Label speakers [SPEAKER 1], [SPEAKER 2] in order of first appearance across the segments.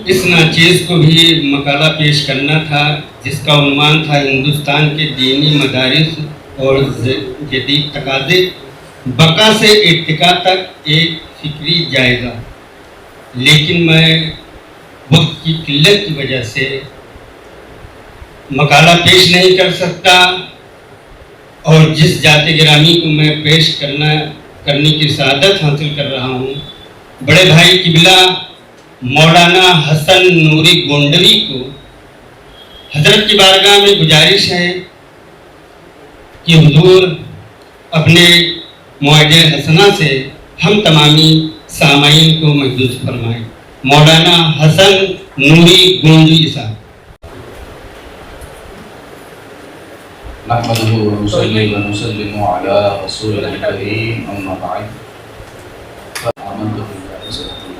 [SPEAKER 1] اس ناچیز کو بھی مقالہ پیش کرنا تھا جس کا عنوان تھا ہندوستان کے دینی مدارس اور جدید تقاضے، بقا سے ارتقاء تک ایک فکری جائزہ، لیکن میں وقت کی قلت کی وجہ سے مقالہ پیش نہیں کر سکتا، اور جس ذات گرامی کو میں پیش کرنے کی سعادت حاصل کر رہا ہوں، بڑے بھائی قبلہ مولانا حسن نوری گونڈوی کو حضرت کی بارگاہ میں گزارش ہے کہ حضور اپنے موعظہ حسنہ سے ہم تمامی سامعین کو محظوظ فرمائیں۔ مولانا حسن نوری گونڈوی صاحب۔
[SPEAKER 2] نحمده ونصلي ونسلم على رسوله الكريم اما بعد آمنت بالله صدق الله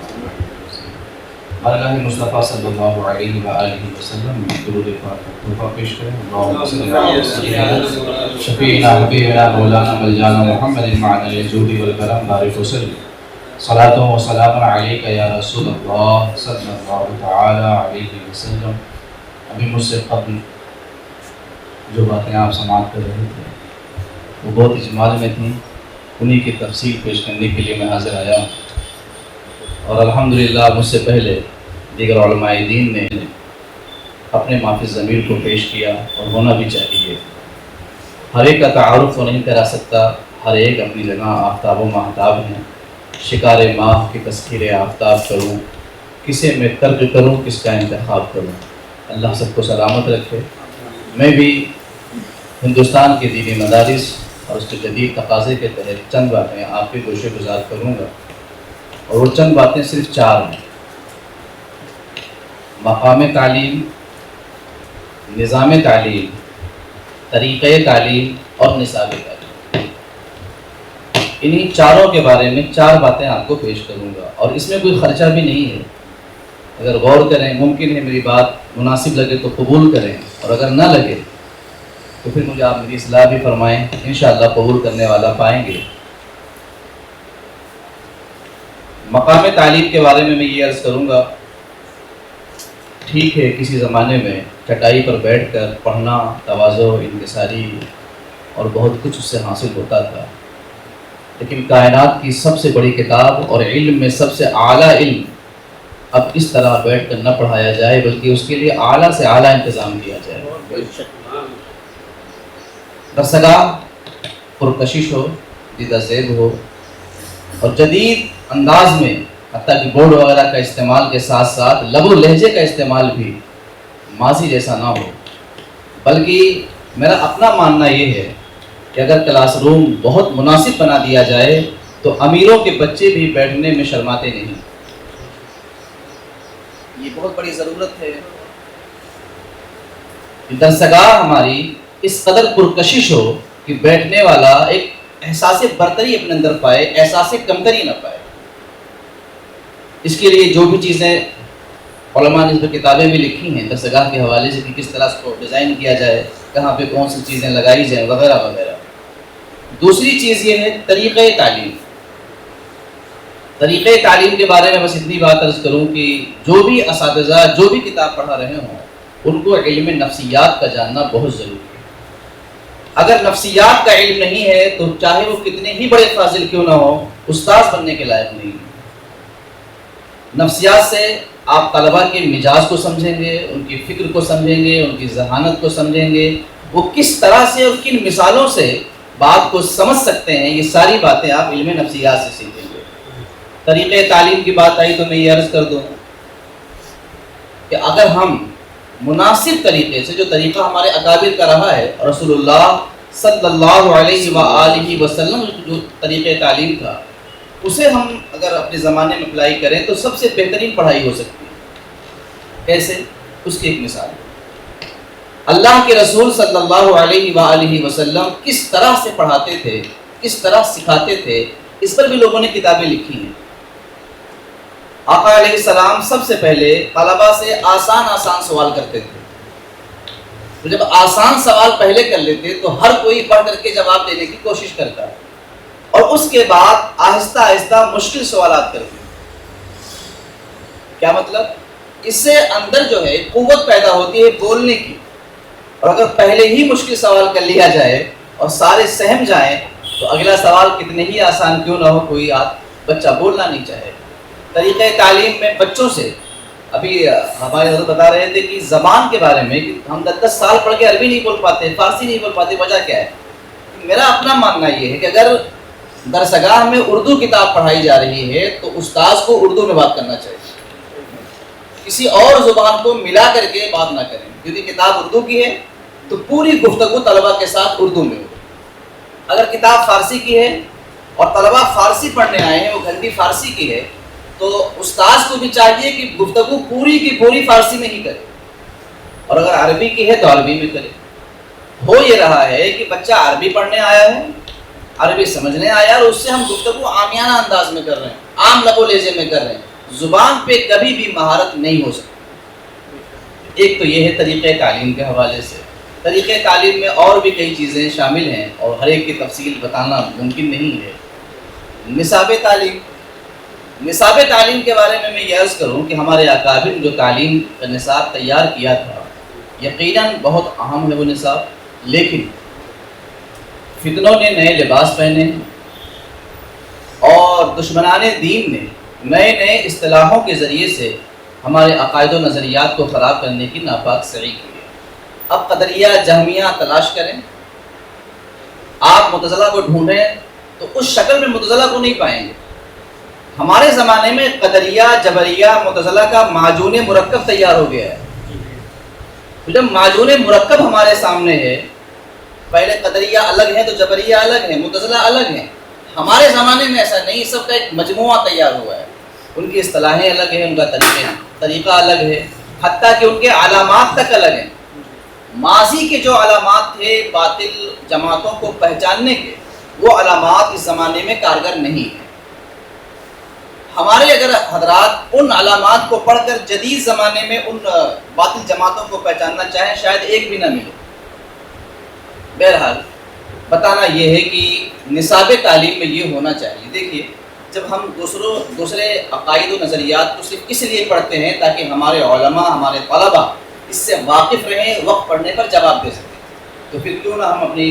[SPEAKER 2] بارگاہ مصطفیٰ صلی اللہ علیہ وآلہ وسلم درود پاک تحفہ پیش کریں۔ اللہم صلی اللہ علیہ شفیعنا حبیبنا مولانا ملجانا محمد معنی الجود والکرم بارک وسلم صلاة و سلام علیک یا رسول اللہ صلی اللہ تعالی علیہ وسلم۔ ابھی مجھ سے قبل جو باتیں آپ سماعت کر رہے تھے وہ بہت اجمال میں تھیں، انہی کی تفصیل پیش کرنے کے لیے میں حاضر آیا ہوں، اور الحمدللہ مجھ سے پہلے دیگر علماء دین نے اپنے مافی ضمیر کو پیش کیا، اور ہونا بھی چاہیے۔ ہر ایک کا تعارف تو نہیں کرا سکتا، ہر ایک اپنی جگہ آفتاب و ماہتاب ہیں۔ شکار ماہ کی تذکیر آفتاب کروں، کسے میں ترک کروں، کس کا انتخاب کروں۔ اللہ سب کو سلامت رکھے۔ میں بھی ہندوستان کے دینی مدارس اور اس کے جدید تقاضے کے تحت چند باتیں آپ کے گوشے گزار کروں گا، اور وہ چند باتیں صرف 4 ہیں: مقام تعلیم، نظام تعلیم، طریقہ تعلیم اور نصاب تعلیم۔ انہی 4 کے بارے میں 4 باتیں آپ کو پیش کروں گا، اور اس میں کوئی خرچہ بھی نہیں ہے۔ اگر غور کریں، ممکن ہے میری بات مناسب لگے تو قبول کریں، اور اگر نہ لگے تو پھر مجھے آپ میری اصلاح بھی فرمائیں، انشاءاللہ قبول کرنے والا پائیں گے۔ مقام تعلیم کے بارے میں یہ عرض کروں گا، ٹھیک ہے کسی زمانے میں چٹائی پر بیٹھ کر پڑھنا تواضع، انکساری اور بہت کچھ اس سے حاصل ہوتا تھا، لیکن کائنات کی سب سے بڑی کتاب اور علم میں سب سے اعلیٰ علم اب اس طرح بیٹھ کر نہ پڑھایا جائے، بلکہ اس کے لیے اعلیٰ سے اعلیٰ انتظام کیا جائے۔ درسگاہ پرکشش ہو، دیدہ زیب ہو، اور جدید انداز میں حتیٰ کہ بورڈ وغیرہ کا استعمال کے ساتھ ساتھ لب و لہجے کا استعمال بھی ماضی جیسا نہ ہو، بلکہ میرا اپنا ماننا یہ ہے کہ اگر کلاس روم بہت مناسب بنا دیا جائے تو امیروں کے بچے بھی بیٹھنے میں شرماتے نہیں۔ یہ بہت بڑی ضرورت ہے کہ درسگاہ ہماری اس قدر پرکشش ہو کہ بیٹھنے والا ایک احساس برتری اپنے اندر پائے، احساس کمتری نہ پائے۔ اس کے لیے جو بھی چیزیں علماء نے اس پر کتابیں بھی لکھی ہیں درسگاہ کے حوالے سے کہ کس طرح اس کو ڈیزائن کیا جائے، کہاں پہ کون سی چیزیں لگائی جائیں وغیرہ وغیرہ۔ دوسری چیز یہ ہے طریقہ تعلیم۔ طریقہ تعلیم کے بارے میں بس اتنی بات عرض کروں کہ جو بھی اساتذہ جو بھی کتاب پڑھا رہے ہوں ان کو علم نفسیات کا جاننا بہت ضروری ہے۔ اگر نفسیات کا علم نہیں ہے تو چاہے وہ کتنے ہی بڑے فاضل کیوں نہ ہو، استاذ بننے کے لائق نہیں ہے۔ نفسیات سے آپ طلباء کے مزاج کو سمجھیں گے، ان کی فکر کو سمجھیں گے، ان کی ذہانت کو سمجھیں گے، وہ کس طرح سے اور کن مثالوں سے بات کو سمجھ سکتے ہیں، یہ ساری باتیں آپ علم نفسیات سے سیکھیں گے۔ طریقہ تعلیم کی بات آئی تو میں یہ عرض کر دوں کہ اگر ہم مناسب طریقے سے، جو طریقہ ہمارے اکابر کا رہا ہے، رسول اللہ صلی اللہ علیہ وآلہ وسلم جو طریقہ تعلیم تھا، اسے ہم اگر اپنے زمانے میں اپلائی کریں تو سب سے بہترین پڑھائی ہو سکتی ہے۔ کیسے؟ اس کی ایک مثال، اللہ کے رسول صلی اللہ علیہ وآلہ وسلم کس طرح سے پڑھاتے تھے، کس طرح سکھاتے تھے، اس پر بھی لوگوں نے کتابیں لکھی ہیں۔ آقا علیہ السلام سب سے پہلے طلباء سے آسان سوال کرتے تھے، تو جب آسان سوال پہلے کر لیتے تو ہر کوئی پڑھ کر کے جواب دینے کی کوشش کرتا، اور اس کے بعد آہستہ آہستہ مشکل سوالات کرتے۔ کیا مطلب؟
[SPEAKER 3] اس سے اندر جو ہے قوت پیدا ہوتی ہے بولنے کی. اور اگر پہلے ہی مشکل سوال کر لیا جائے اور سارے سہم جائیں تو اگلا سوال کتنے ہی آسان کیوں نہ ہو کوئی بچہ بولنا نہیں چاہے. طریقہ تعلیم میں بچوں سے ابھی ہمارے حضرت بتا رہے تھے کہ زبان کے بارے میں کہ ہم 10 سال پڑھ کے عربی نہیں بول پاتے, فارسی نہیں بول پاتے, وجہ کیا ہے؟ میرا اپنا ماننا یہ ہے کہ اگر درسگاہ میں اردو کتاب پڑھائی جا رہی ہے تو استاذ کو اردو میں بات کرنا چاہیے, کسی اور زبان کو ملا کر کے بات نہ کریں, کیونکہ کتاب اردو کی ہے تو پوری گفتگو طلبہ کے ساتھ اردو میں ہو. اگر کتاب فارسی کی ہے اور طلبہ فارسی پڑھنے آئے ہیں, وہ گھنٹی فارسی کی ہے, تو استاذ کو بھی چاہیے کہ گفتگو پوری کی پوری فارسی میں ہی کرے, اور اگر عربی کی ہے تو عربی میں کرے. ہو یہ رہا ہے کہ بچہ عربی پڑھنے آیا ہے, عربی سمجھنے آیا, اور اس سے ہم گفتگو عامیانہ انداز میں کر رہے ہیں, عام لب و لہجے میں کر رہے ہیں. زبان پہ کبھی بھی مہارت نہیں ہو سکتی. ایک تو یہ ہے طریقہ تعلیم کے حوالے سے. طریقہ تعلیم میں اور بھی کئی چیزیں شامل ہیں اور ہر ایک کی تفصیل بتانا ممکن نہیں ہے. نصاب تعلیم, نصاب تعلیم کے بارے میں یہ عرض کروں کہ ہمارے اکابر جو تعلیم کا نصاب تیار کیا تھا, یقیناً بہت اہم ہے وہ نصاب, لیکن فتنوں نے نئے لباس پہنے اور دشمنان دین نے نئے نئے اصطلاحوں کے ذریعے سے ہمارے عقائد و نظریات کو خراب کرنے کی ناپاک سعی کی ہے. اب قدریہ جہمیہ تلاش کریں, آپ معتزلہ کو ڈھونڈیں تو اس شکل میں معتزلہ کو نہیں پائیں گے. ہمارے زمانے میں قدریہ جبریہ معتزلہ کا معجون مرکب تیار ہو گیا ہے. جب معجون مرکب ہمارے سامنے ہے, پہلے قدریہ الگ ہے تو جبریہ الگ ہے, معتزلہ الگ ہیں. ہمارے زمانے میں ایسا نہیں, سب کا ایک مجموعہ تیار ہوا ہے. ان کی اصطلاحیں الگ ہیں, ان کا طریقہ الگ ہے, حتیٰ کہ ان کے علامات تک الگ ہیں. ماضی کے جو علامات تھے باطل جماعتوں کو پہچاننے کے, وہ علامات اس زمانے میں کارگر نہیں ہیں. ہمارے اگر حضرات ان علامات کو پڑھ کر جدید زمانے میں ان باطل جماعتوں کو پہچاننا چاہیں, شاید ایک بھی نہ ملے. بہرحال بتانا یہ ہے کہ نصاب تعلیم میں یہ ہونا چاہیے. دیکھیے, جب ہم دوسرے عقائد و نظریات کو صرف اس لیے پڑھتے ہیں تاکہ ہمارے علماء, ہمارے طلباء اس سے واقف رہیں, وقت پڑھنے پر جواب دے سکیں, تو پھر کیوں نہ ہم اپنی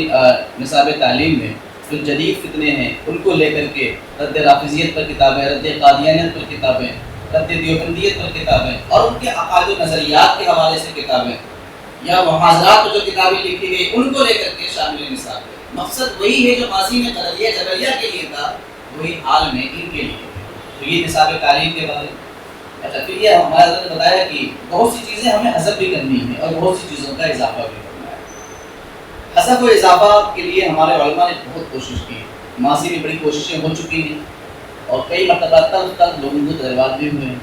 [SPEAKER 3] نصاب تعلیم میں جو جدید فتنے ہیں ان کو لے کر کے رد رافضیت پر کتابیں, رد قادیانیت پر کتابیں, رد دیوبندیت پر کتابیں, اور ان کے عقائد و نظریات کے حوالے سے کتابیں, یا محاضرات میں جو کتابیں لکھی گئی ان کو لے کر کے شامل نصاب ہے. مقصد وہی ہے جو ماضی میں قدریہ جبریہ کے لیے تھا, وہی حال میں ان کے لیے. تو یہ نصاب تعلیم کے بارے میں. اچھا, پھر یہ ہمارے حضرت نے بتایا کہ بہت سی چیزیں ہمیں حذف بھی کرنی ہے اور بہت سی چیزوں کا اضافہ بھی کرنا ہے. حذف و اضافہ کے لیے ہمارے علماء نے بہت کوشش کی. ماضی میں بڑی کوششیں ہو چکی ہیں اور کئی مرتبہ تک لوگوں کو تجربات بھی ہوئے ہیں.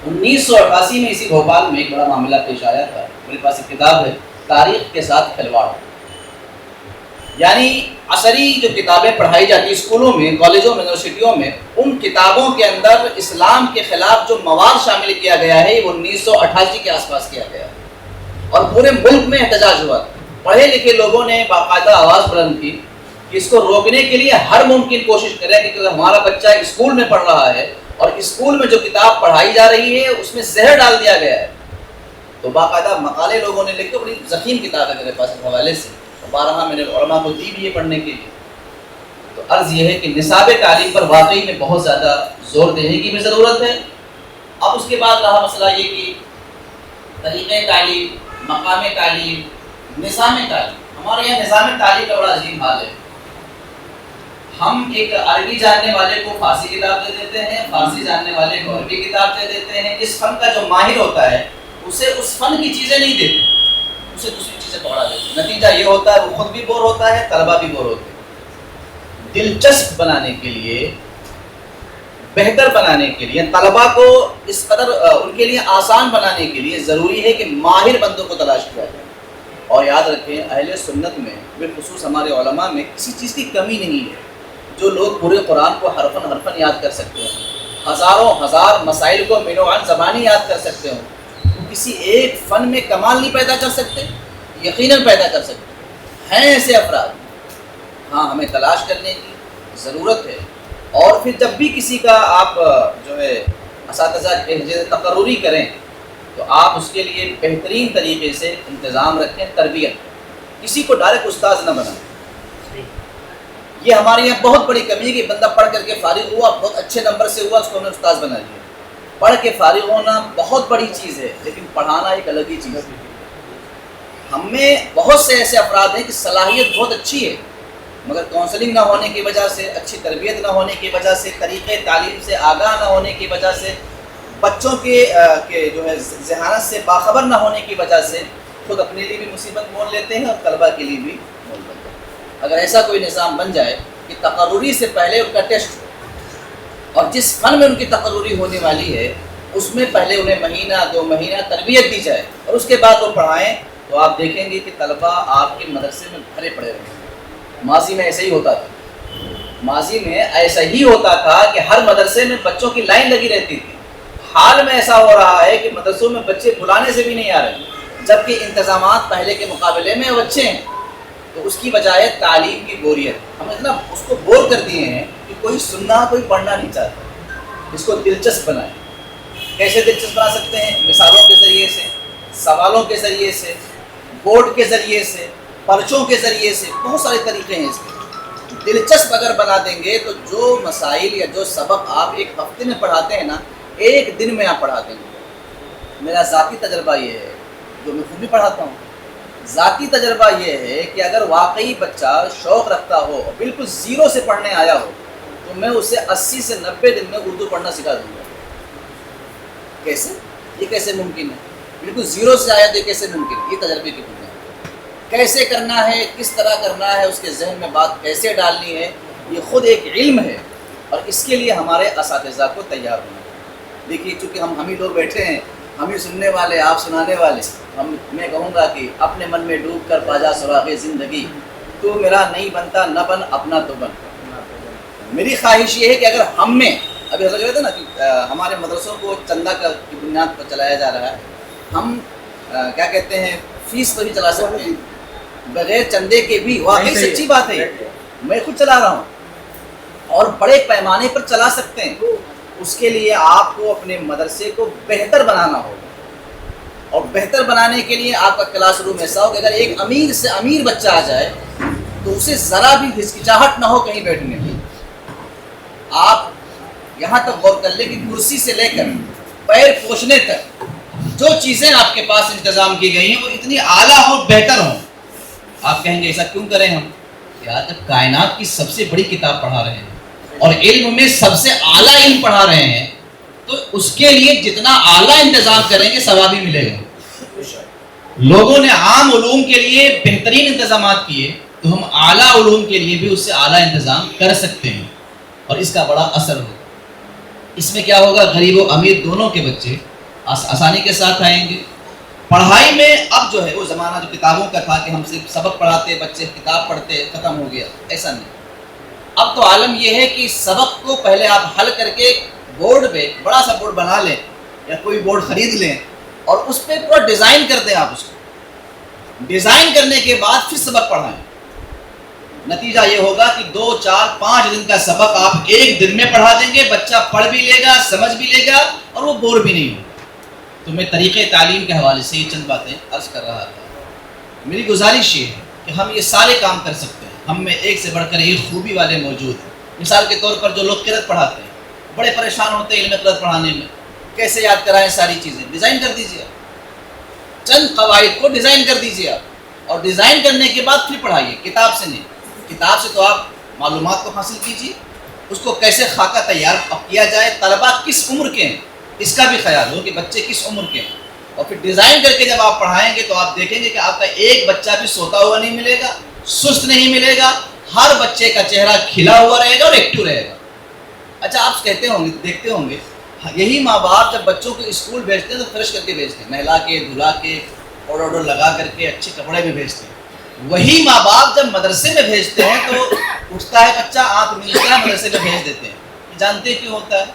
[SPEAKER 3] 1988 میں اسی بھوپال میں ایک بڑا معاملہ پیش آیا تھا. میرے پاس ایک کتاب ہے, تاریخ کے ساتھ کھلواڑ. یعنی عصری جو کتابیں پڑھائی جاتی ہیں اسکولوں میں, کالجوں میں, یونیورسٹیوں میں, ان کتابوں کے اندر اسلام کے خلاف جو مواد شامل کیا گیا ہے وہ 1988 کے آس پاس کیا گیا اور پورے ملک میں احتجاج ہوا. پڑھے لکھے لوگوں نے باقاعدہ آواز بلند کی کہ اس کو روکنے کے لیے ہر ممکن کوشش کرے کہ ہمارا بچہ اسکول میں پڑھ رہا ہے اور اسکول میں جو کتاب پڑھائی جا رہی ہے اس میں زہر ڈال دیا گیا ہے. تو باقاعدہ مقالے لوگوں نے لکھے, بڑی ضخیم کتاب ہے میرے پاس اس حوالے سے, بارہا میں نے علماء کو دی بھی یہ پڑھنے کے لیے. تو عرض یہ ہے کہ نصاب تعلیم پر واقعی میں بہت زیادہ زور دینے کی بھی ضرورت ہے. اب اس کے بعد رہا مسئلہ یہ کہ طریقہ تعلیم, مقام تعلیم, نظام تعلیم. ہمارے یہاں نظام تعلیم کا بڑا عظیم حال ہے. ہم ایک عربی جاننے والے کو فارسی کتاب دے دیتے ہیں, فارسی جاننے والے کو عربی کتاب دے دیتے ہیں. اس فن کا جو ماہر ہوتا ہے اسے اس فن کی چیزیں نہیں دیتے, اسے دوسری چیزیں پڑھا دیتے ہیں. نتیجہ یہ ہوتا ہے وہ خود بھی بور ہوتا ہے, طلبہ بھی بور ہوتے ہیں. دلچسپ بنانے کے لیے, بہتر بنانے کے لیے, طلبہ کو اس قدر ان کے لیے آسان بنانے کے لیے ضروری ہے کہ ماہر بندوں کو تلاش کیا جائے. اور یاد رکھیں, اہل سنت میں بالخصوص ہمارے علماء میں کسی چیز کی کمی نہیں ہے. جو لوگ پورے قرآن کو حرفاً حرفاً یاد کر سکتے ہیں, ہزاروں ہزار مسائل کو مینو عن زبانی یاد کر سکتے ہوں, وہ کسی ایک فن میں کمال نہیں پیدا کر سکتے, یقیناً پیدا کر سکتے ہیں ایسے افراد. ہاں, ہمیں تلاش کرنے کی ضرورت ہے. اور پھر جب بھی کسی کا آپ جو ہے اساتذہ تقرری کریں تو آپ اس کے لیے بہترین طریقے سے انتظام رکھیں، تربیت. کسی کو ڈائریکٹ استاذ نہ بنائیں. یہ ہمارے یہاں بہت بڑی کمی ہے کہ بندہ پڑھ کر کے فارغ ہوا، بہت اچھے نمبر سے ہوا، اس کو ہم نے استاذ بنا دیا. پڑھ کے فارغ ہونا بہت بڑی چیز ہے، لیکن پڑھانا ایک الگ ہی چیز ہے. ہم میں بہت سے ایسے افراد ہیں کہ صلاحیت بہت اچھی ہے، مگر کونسلنگ نہ ہونے کی وجہ سے، اچھی تربیت نہ ہونے کی وجہ سے، طریقے تعلیم سے آگاہ نہ ہونے کی وجہ سے، بچوں کے جو ہے ذہانت سے باخبر نہ ہونے کی وجہ سے خود اپنے لیے بھی مصیبت مول لیتے ہیں اور طلبہ کے لیے بھی مول لیتے ہیں. اگر ایسا کوئی نظام بن جائے کہ تقرری سے پہلے ان کا ٹیسٹ ہو، اور جس فن میں ان کی تقرری ہونے والی ہے اس میں پہلے انہیں مہینہ 2 مہینہ تربیت دی جائے اور اس کے بعد وہ پڑھائیں، تو آپ دیکھیں گے کہ طلبہ آپ کے مدرسے میں بھرے پڑے رہیں گے. ماضی میں ایسا ہی ہوتا تھا، ماضی میں ایسا ہی ہوتا تھا کہ ہر مدرسے میں بچوں کی لائن لگی رہتی تھی. حال میں ایسا ہو رہا ہے کہ مدرسوں میں بچے بلانے سے بھی نہیں آ رہے، جبکہ انتظامات پہلے کے مقابلے میں اچھے ہیں. تو اس کی وجہ ہے تعلیم کی بوریت. ہم اتنا اس کو بور کر دیے ہیں کہ کوئی سننا کوئی پڑھنا نہیں چاہتا. اس کو دلچسپ بنائیں. کیسے دلچسپ بنا سکتے ہیں؟ مثالوں کے ذریعے سے، سوالوں کے ذریعے سے، بورڈ کے ذریعے سے، پرچوں کے ذریعے سے. بہت سارے طریقے ہیں اس کے. دلچسپ اگر بنا دیں گے تو جو مسائل یا جو سبق آپ ایک ہفتے میں پڑھاتے ہیں نا، ایک دن میں آپ پڑھا دیں گے. میرا ذاتی تجربہ یہ ہے، جو میں خود بھی پڑھاتا ہوں، ذاتی تجربہ یہ ہے کہ اگر واقعی بچہ شوق رکھتا ہو اور بالکل زیرو سے پڑھنے آیا ہو تو میں اسے 80 سے 90 دن میں اردو پڑھنا سکھا دوں گا. کیسے؟ یہ کیسے ممکن ہے؟ بالکل زیرو سے آیا تو یہ کیسے ممکن ہے؟ یہ تجربے کی بنیاد. کیسے کرنا ہے، کس طرح کرنا ہے، اس کے ذہن میں بات کیسے ڈالنی ہے، یہ خود ایک علم ہے اور اس کے لیے ہمارے اساتذہ کو تیار ہونا ہے. دیکھیے چونکہ ہم ہی لوگ بیٹھے ہیں، ہم ہی سننے والے، آپ سنانے والے. میں کہوں گا کہ اپنے من میں ڈوب کر پاجا سراغ زندگی، تو میرا نہیں بنتا نہ بن اپنا تو بن. میری خواہش یہ ہے کہ اگر ہم میں، ابھی حضرت کہتے ہیں نا کہ ہمارے مدرسوں کو چندہ کی بنیاد پر چلایا جا رہا ہے، ہم کیا کہتے ہیں فیس پر ہی چلا سکتے ہیں، بغیر چندے کے بھی. واقعی سچی بات ہے، میں خود چلا رہا ہوں اور بڑے پیمانے پر چلا سکتے ہیں. اس کے لیے آپ کو اپنے مدرسے کو بہتر بنانا ہوگا، اور بہتر بنانے کے لیے آپ کا کلاس روم ایسا ہو کہ اگر ایک امیر سے امیر بچہ آ جائے تو اسے ذرا بھی ہچکچاہٹ نہ ہو کہیں بیٹھنے میں. آپ یہاں تک غور کر لیں کہ کرسی سے لے کر پیر پوچھنے تک جو چیزیں آپ کے پاس انتظام کی گئی ہیں وہ اتنی اعلیٰ ہوں، بہتر ہوں. آپ کہیں گے ایسا کیوں کریں ہم؟ یار جب کائنات کی سب سے بڑی کتاب پڑھا رہے ہیں اور علم میں سب سے اعلیٰ علم پڑھا رہے ہیں تو اس کے لیے جتنا اعلیٰ انتظام کریں گے ثواب ہی ملے گا. لوگوں نے عام علوم کے لیے بہترین انتظامات کیے تو ہم اعلیٰ علوم کے لیے بھی اس سے اعلیٰ انتظام کر سکتے ہیں اور اس کا بڑا اثر ہوگا. اس میں کیا ہوگا؟ غریب و امیر دونوں کے بچے آسانی کے ساتھ آئیں گے. پڑھائی میں اب جو ہے وہ زمانہ جو کتابوں کا تھا کہ ہم صرف سبق پڑھاتے، بچے کتاب پڑھتے، ختم ہو گیا، ایسا نہیں. اب تو عالم یہ ہے کہ سبق کو پہلے آپ حل کر کے بورڈ پہ بڑا سا بورڈ بنا لیں یا کوئی بورڈ خرید لیں اور اس پہ پورا ڈیزائن کر دیں. آپ اس کو ڈیزائن کرنے کے بعد پھر سبق پڑھائیں. نتیجہ یہ ہوگا کہ 2، 4، 5 دن کا سبق آپ ایک دن میں پڑھا دیں گے. بچہ پڑھ بھی لے گا، سمجھ بھی لے گا اور وہ بور بھی نہیں ہوگا. تو میں طریقے تعلیم کے حوالے سے یہ چند باتیں عرض کر رہا تھا. میری گزارش یہ ہے کہ ہم یہ سارے کام کر سکتے ہیں. ہم میں ایک سے بڑھ کر ایک خوبی والے موجود ہیں. مثال کے طور پر جو لوگ قرأت پڑھاتے ہیں بڑے پریشان ہوتے ہیں علم قرأت پڑھانے میں، کیسے یاد کرائیں ساری چیزیں. ڈیزائن کر دیجیے، چند قواعد کو ڈیزائن کر دیجیے آپ، اور ڈیزائن کرنے کے بعد پھر پڑھائیے. کتاب سے نہیں، کتاب سے تو آپ معلومات کو حاصل کیجیے، اس کو کیسے خاکہ تیار کیا جائے، طلبہ کس عمر کے ہیں اس کا بھی خیال ہو کہ بچے کس عمر کے ہیں. اور پھر ڈیزائن کر کے جب آپ پڑھائیں گے تو آپ دیکھیں گے کہ آپ کا ایک بچہ بھی سوتا ہوا نہیں ملے گا، سست نہیں ملے گا. ہر بچے کا چہرہ کھلا ہوا رہے گا اور ایکٹیو رہے گا. اچھا آپ کہتے ہوں گے، دیکھتے ہوں گے، یہی ماں باپ جب بچوں کو اسکول بھیجتے ہیں تو فریش کر کے بھیجتے ہیں، نہلا کے دھلا کے پاؤڈر لگا کر کے اچھے کپڑے میں بھیجتے ہیں. وہی ماں باپ جب مدرسے میں بھیجتے ہیں تو اٹھتا ہے بچہ، آنکھ ملتا ہے، مدرسے میں بھیج دیتے ہیں. جانتے کیوں ہوتا ہے؟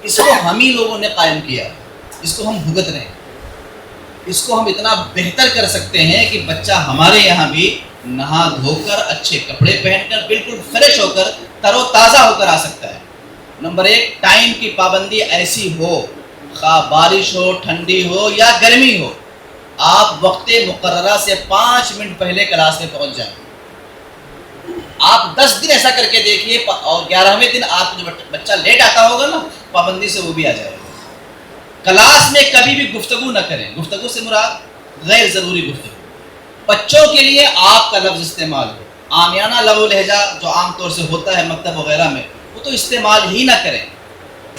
[SPEAKER 3] اس کو ہم ہی لوگوں نے قائم کیا، اس کو ہم بھگت رہے ہیں. اس کو ہم اتنا بہتر کر سکتے ہیں کہ بچہ ہمارے یہاں بھی نہا دھو کر، اچھے کپڑے پہن کر، بالکل فریش ہو کر، تر و تازہ ہو کر آ سکتا ہے. نمبر 1، ٹائم کی پابندی ایسی ہو، خواہ بارش ہو، ٹھنڈی ہو یا گرمی ہو، آپ وقت مقررہ سے 5 منٹ پہلے کلاس میں پہنچ جائیں۔ آپ 10 دن ایسا کر کے دیکھیے، اور 11ویں دن آپ جو بچہ لیٹ آتا ہوگا نا، پابندی سے وہ بھی آ جائے گا۔ کلاس میں کبھی بھی گفتگو نہ کریں، گفتگو سے مراد غیر ضروری گفتگو۔ بچوں کے لیے آپ کا لفظ استعمال ہو، عامیانہ لب و لہجہ جو عام طور سے ہوتا ہے مکتب وغیرہ میں، وہ تو استعمال ہی نہ کریں۔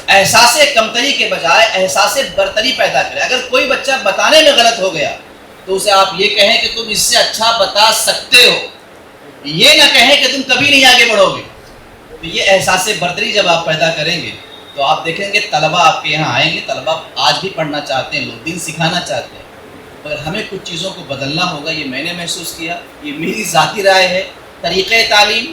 [SPEAKER 3] احساس کمتری کے بجائے احساس برتری پیدا کریں۔ اگر کوئی بچہ بتانے میں غلط ہو گیا تو اسے آپ یہ کہیں کہ تم اس سے اچھا بتا سکتے ہو، یہ نہ کہیں کہ تم کبھی نہیں آگے بڑھو گے۔ تو یہ احساس برتری جب آپ پیدا کریں گے تو آپ دیکھیں گے طلبہ آپ کے یہاں آئیں گے، طلبہ آج بھی پڑھنا چاہتے ہیں، لوگ دین سکھانا چاہتے ہیں، مگر ہمیں کچھ چیزوں کو بدلنا ہوگا۔ یہ میں نے محسوس کیا، یہ میری ذاتی رائے ہے۔ طریقۂ تعلیم،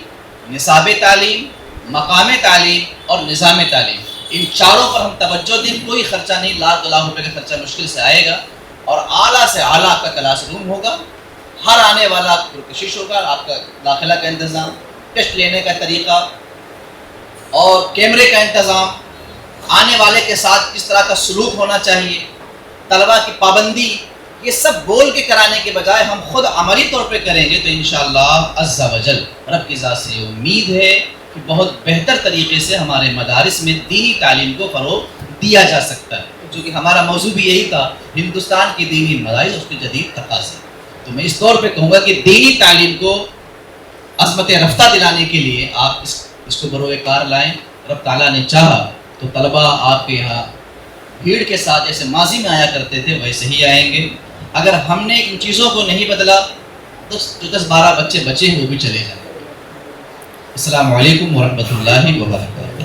[SPEAKER 3] نصاب تعلیم، مقام تعلیم اور نظام تعلیم، ان چاروں پر ہم توجہ دیں۔ کوئی خرچہ نہیں، لاکھ 2 لاکھ روپے کا خرچہ مشکل سے آئے گا، اور اعلیٰ سے اعلیٰ آپ کا کلاس روم ہوگا۔ ہر آنے والا پرکشش ہوگا، آپ کا داخلہ کا انتظام، ٹیسٹ لینے کا طریقہ اور کیمرے کا انتظام، آنے والے کے ساتھ کس طرح کا سلوک ہونا چاہیے، طلبہ کی پابندی، یہ سب بول کے کرانے کے بجائے ہم خود عملی طور پہ کریں گے تو انشاءاللہ عز و جل رب کی ذات سے یہ امید ہے کہ بہت بہتر طریقے سے ہمارے مدارس میں دینی تعلیم کو فروغ دیا جا سکتا ہے۔ چونکہ ہمارا موضوع بھی یہی تھا، ہندوستان کی دینی مدارس، اس کے جدید تقاضے۔ تو میں اس طور پہ کہوں گا کہ دینی تعلیم کو عظمت رفتہ دلانے کے لیے آپ اس کو بروئے کار لائیں۔ رب تعالیٰ نے چاہا تو طلبہ آپ کے یہاں بھیڑ کے ساتھ جیسے ماضی میں آیا کرتے تھے ویسے ہی آئیں گے۔ اگر ہم نے ان چیزوں کو نہیں بدلا تو جو 10-12 بچے بچے ہیں وہ بھی چلے جائیں گے۔ السلام علیکم ورحمۃ اللہ وبرکاتہ۔